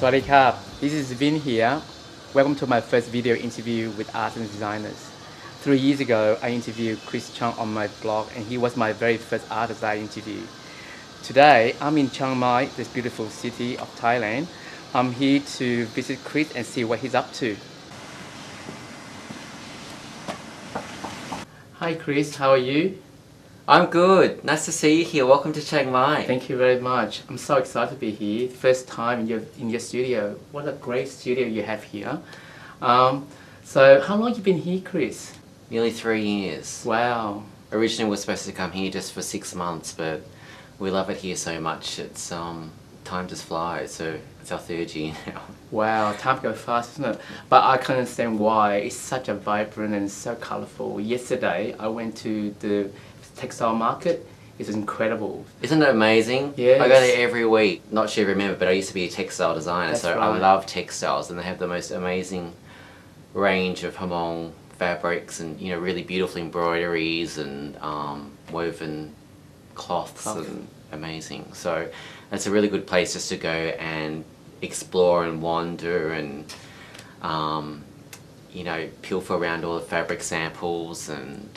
Sawadee Krap. This is Vinh here. Welcome to my first video interview with artists and designers. 3 years ago, I interviewed Chun on my blog, and he was my very first artist I interviewed. Today, I'm in Chiangmai, this beautiful city of Thailand. I'm here to visit Chris and see what he's up to. Hi Chris, how are you? I'm good. Nice to see you here. Welcome to Chiang Mai. Thank you very much. I'm so excited to be here. First time in your studio. What a great studio you have here. So how long have you been here, Chris? Nearly 3 years. Wow. Originally we were supposed to come here just for 6 months, but we love it here so much. It's time just flies. So it's our 3rd year now. Wow, time goes fast, isn't it? But I can understand why. It's such a vibrant and so colorful. Yesterday I went to the textile market. It's incredible. Isn't it amazing? Yes. I go there every week. Not sure if you remember, but I used to be a textile designer. That's so right. I love textiles, and they have the most amazing range of Hmong fabrics and really beautiful embroideries and woven cloths and amazing. So it's a really good place just to go and explore and wander and pilfer around all the fabric samples and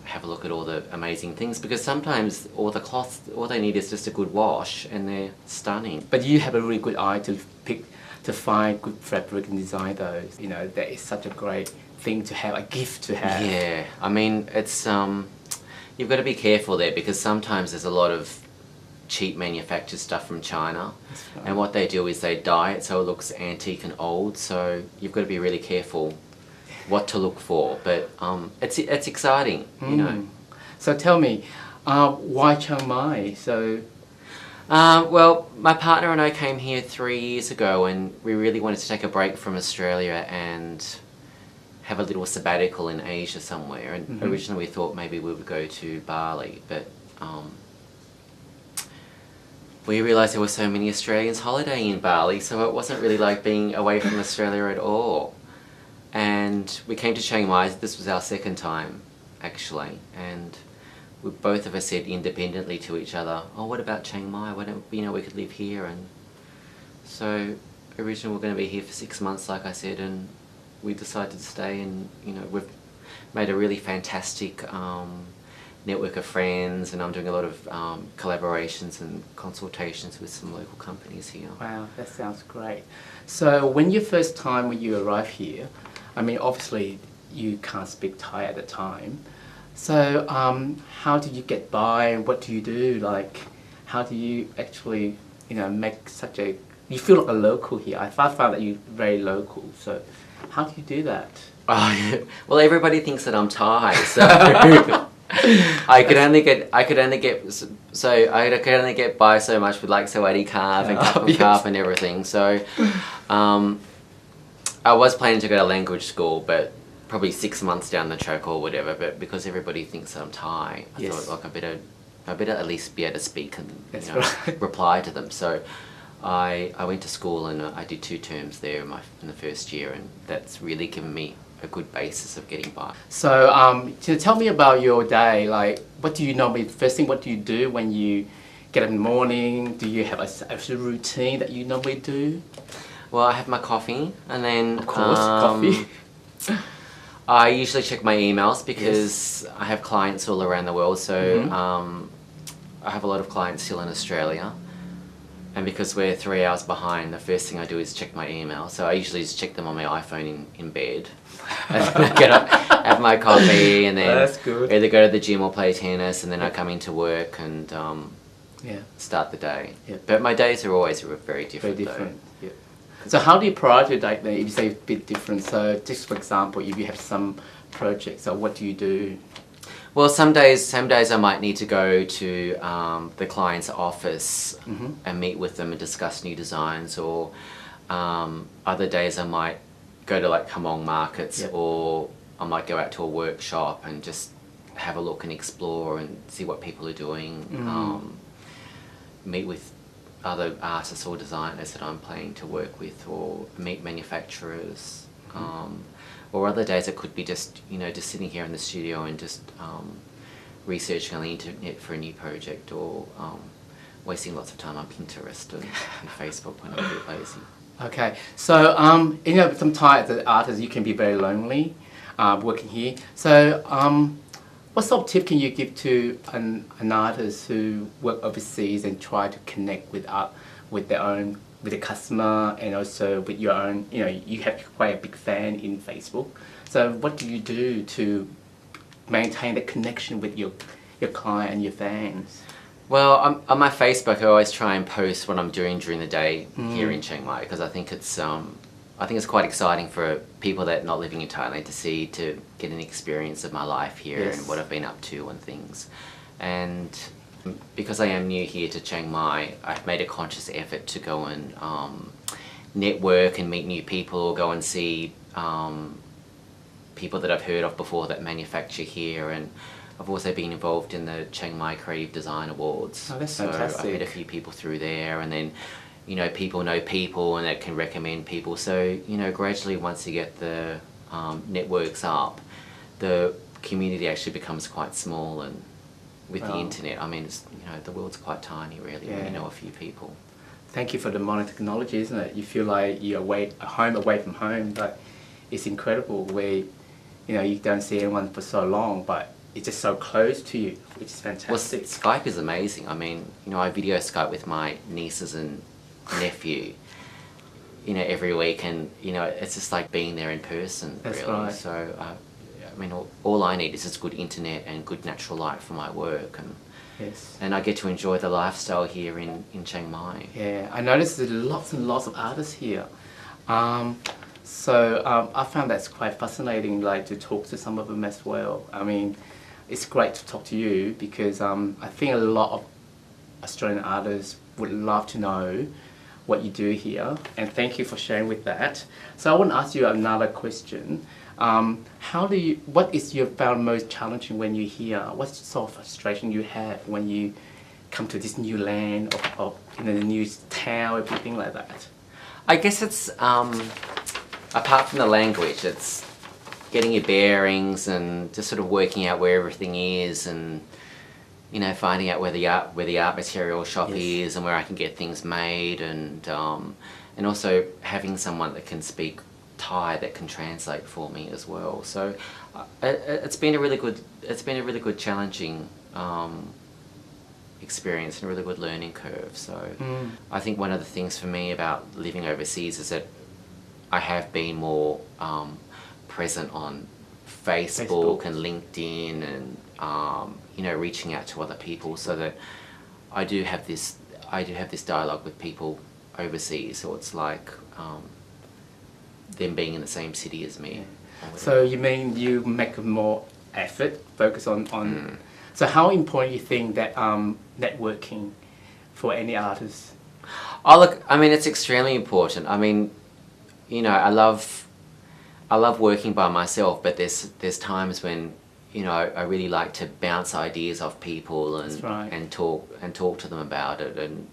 have a look at all the amazing things, because sometimes all the cloths, all they need is just a good wash and they're stunning. But you have a really good eye to find good fabric and design those. That is such a great thing to have, a gift to have. Yeah, I mean, it's you've got to be careful there, because sometimes there's a lot of cheap manufactured stuff from China, right. And what they do is they dye it so it looks antique and old, so you've got to be really careful what to look for, but it's exciting, So tell me, why Chiang Mai? Well, my partner and I came here 3 years ago, and we really wanted to take a break from Australia and have a little sabbatical in Asia somewhere, and originally we thought maybe we would go to Bali, but we realised there were so many Australians holidaying in Bali, so it wasn't really like being away from Australia at all. And we came to Chiang Mai. This was our 2nd time, actually, and both of us said independently to each other, "Oh, what about Chiang Mai? Why don't we could live here?" And so originally we were going to be here for 6 months, like I said, and we decided to stay. And we've made a really fantastic network of friends, and I'm doing a lot of collaborations and consultations with some local companies here. Wow, that sounds great. So when you arrived here, I mean, obviously you can't speak Thai at the time. So how did you get by? What do you do? Like, how do you actually, make such a... You feel like a local here. I found that you're very local. So how do you do that? Oh, yeah. Well, everybody thinks that I'm Thai, so I could only get by so much with like Sawadee Krap and Krap and everything. So I was planning to go to language school, but probably 6 months down the track or whatever. But because everybody thinks that I'm Thai, I thought like I better at least be able to speak and reply to them. So I went to school, and I did 2 terms there in the first year, and that's really given me a good basis of getting by. So tell me about your day. Like, what do you normally, first thing, what do you do when you get up in the morning? Do you have a routine that you normally do? Well, I have my coffee, and then of course, coffee. I usually check my emails, because I have clients all around the world. So I have a lot of clients still in Australia, and because we're 3 hours behind, the first thing I do is check my email. So I usually just check them on my iPhone in bed. And then I get up, have my coffee, and then either go to the gym or play tennis, and then I come into work and start the day. Yeah. But my days are always very different. Very different. Yeah. So how do you prioritize that? If you say a bit different, so just for example, if you have some projects, so what do you do? Well, some days I might need to go to the client's office and meet with them and discuss new designs, or other days I might go to like Hmong markets, or I might go out to a workshop and just have a look and explore and see what people are doing, meet with other artists or designers that I'm planning to work with, or meet manufacturers. Or other days it could be just just sitting here in the studio and just researching on the internet for a new project, or wasting lots of time on Pinterest and Facebook when I'm a bit lazy. Okay, so you know, sometimes as artists you can be very lonely working here. So what sort of tip can you give to an artist who work overseas and try to connect with art, with their own, with the customer, and also with your own? You know, you have quite a big fan in Facebook. So what do you do to maintain that connection with your client and your fans? Well, on my Facebook, I always try and post what I'm doing during the day here in Chiang Mai, because I think it's quite exciting for people that are not living in Thailand to get an experience of my life here and what I've been up to and things. And because I am new here to Chiang Mai, I've made a conscious effort to go and network and meet new people, go and see people that I've heard of before that manufacture here, and I've also been involved in the Chiang Mai Creative Design Awards. Oh, that's so fantastic. I met a few people through there, and then, you know people and that can recommend people. So, you know, gradually once you get the networks up, the community actually becomes quite small, and with the internet, I mean, it's, you know, the world's quite tiny really when you know a few people. Thank you for the modern technology, isn't it? You feel like you're away from home, but it's incredible where, you know, you don't see anyone for so long, but it's just so close to you, which is fantastic. Well, Skype is amazing. I mean, you know, I video Skype with my nieces and nephew, you know, every week, and, you know, it's just like being there in person, That's really. right. So, I mean, all I need is just good internet and good natural light for my work, and I get to enjoy the lifestyle here in Chiang Mai. Yeah, I noticed there's lots and lots of artists here. So I found that's quite fascinating, like to talk to some of them as well. I mean, it's great to talk to you because I think a lot of Australian artists would love to know what you do here, and thank you for sharing with that. So I want to ask you another question. What is you found most challenging when you're here? What sort of frustration you have when you come to this new land or in a new town, everything like that? I guess it's, apart from the language, it's getting your bearings and just sort of working out where everything is, and, you know, finding out where the art material shop is and where I can get things made, and also having someone that can speak Thai that can translate for me as well. So it's been a really good challenging experience and a really good learning curve. So I think one of the things for me about living overseas is that I have been more present on Facebook and LinkedIn, and you know, reaching out to other people, so that I do have this dialogue with people overseas. So it's like them being in the same city as me. So you mean you make more effort, focus on. So how important you think that networking for any artist? Oh look, I mean, it's extremely important. I mean, you know, I love working by myself, but there's times when, you know, I really like to bounce ideas off people and talk to them about it, and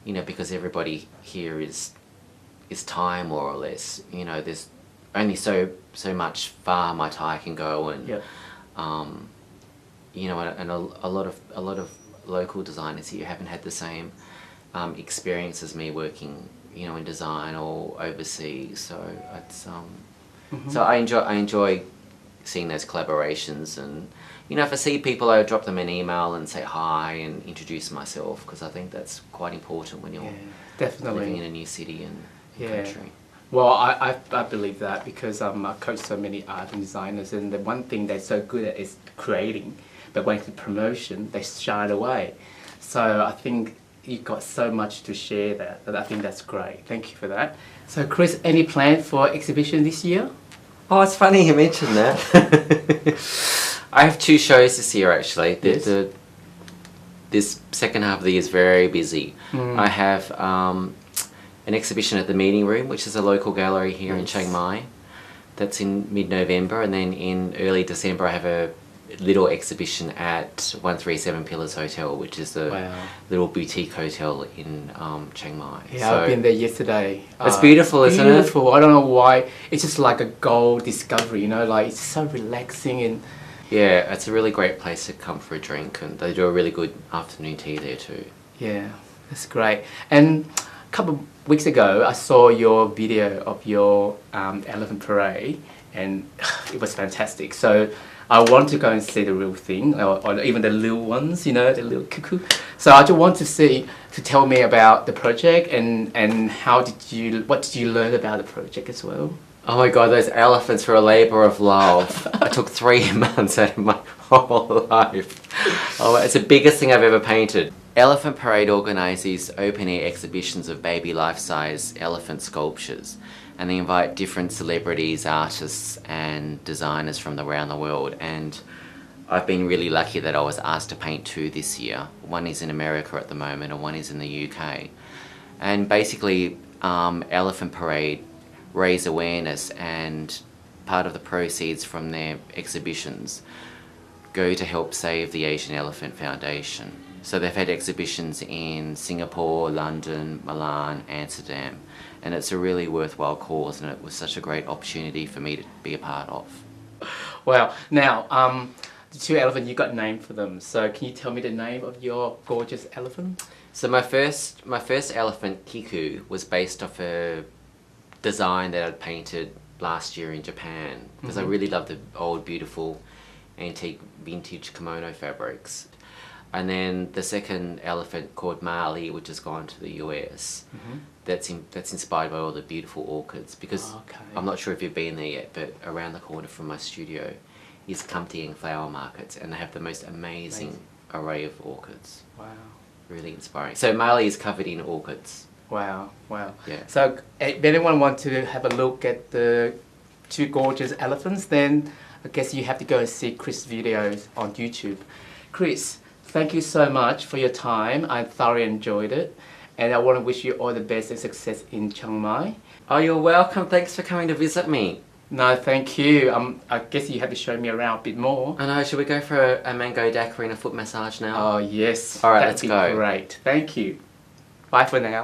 you know, because everybody here is Thai more or less. You know, there's only so much far my Thai can go, and you know, and a lot of local designers here haven't had the same experience as me working, you know, in design or overseas. So it's so I enjoy seeing those collaborations, and, you know, if I see people, I drop them an email and say hi and introduce myself, because I think that's quite important when you're living in a new city and country. Well, I believe that because I coach so many art and designers, and the one thing they're so good at is creating, but when it's promotion, they shy away. So I think you've got so much to share there, but I think that's great. Thank you for that. So Chris, any plan for exhibition this year? Oh, it's funny you mentioned that. I have 2 shows this year actually. This second half of the year is very busy. I have an exhibition at the Meeting Room, which is a local gallery here in Chiang Mai. That's in mid-November, and then in early December I have a little exhibition at 137 Pillars Hotel, which is a little boutique hotel in Chiang Mai. Yeah, so I've been there yesterday. It's beautiful, isn't it? Beautiful. I don't know why. It's just like a gold discovery, you know, like it's so relaxing. And yeah, it's a really great place to come for a drink, and they do a really good afternoon tea there too. Yeah, that's great. And a couple weeks ago, I saw your video of your elephant parade, and it was fantastic. So I want to go and see the real thing, or even the little ones, you know, the little cuckoo. So I just want to see, to tell me about the project and what did you learn about the project as well? Oh my god, those elephants were a labour of love. I took 3 months out of my whole life. Oh, it's the biggest thing I've ever painted. Elephant Parade organise these open-air exhibitions of baby life-size elephant sculptures, and they invite different celebrities, artists and designers from around the world, and I've been really lucky that I was asked to paint 2 this year. One is in America at the moment and one is in the UK. And basically Elephant Parade raise awareness, and part of the proceeds from their exhibitions go to help save the Asian Elephant Foundation. So they've had exhibitions in Singapore, London, Milan, Amsterdam, and it's a really worthwhile cause, and it was such a great opportunity for me to be a part of. Wow. Now, the 2 elephants, you got named for them. So can you tell me the name of your gorgeous elephant? So my first elephant, Kiku, was based off a design that I'd painted last year in Japan, because I really love the old, beautiful, antique, vintage kimono fabrics. And then the second elephant, called Mali, which has gone to the US, that's inspired by all the beautiful orchids, because I'm not sure if you've been there yet, but around the corner from my studio is Kamtiang flower markets, and they have the most amazing array of orchids. Wow. Really inspiring. So Mali is covered in orchids. Wow, wow. Yeah. So if anyone wants to have a look at the 2 gorgeous elephants, then I guess you have to go and see Chris' videos on YouTube. Chris, thank you so much for your time. I thoroughly enjoyed it. And I want to wish you all the best and success in Chiang Mai. Oh, you're welcome. Thanks for coming to visit me. No, thank you. I guess you have to show me around a bit more. I know. Should we go for a mango daiquiri and a foot massage now? Oh, yes. All right, let's go. Great. Thank you. Bye for now.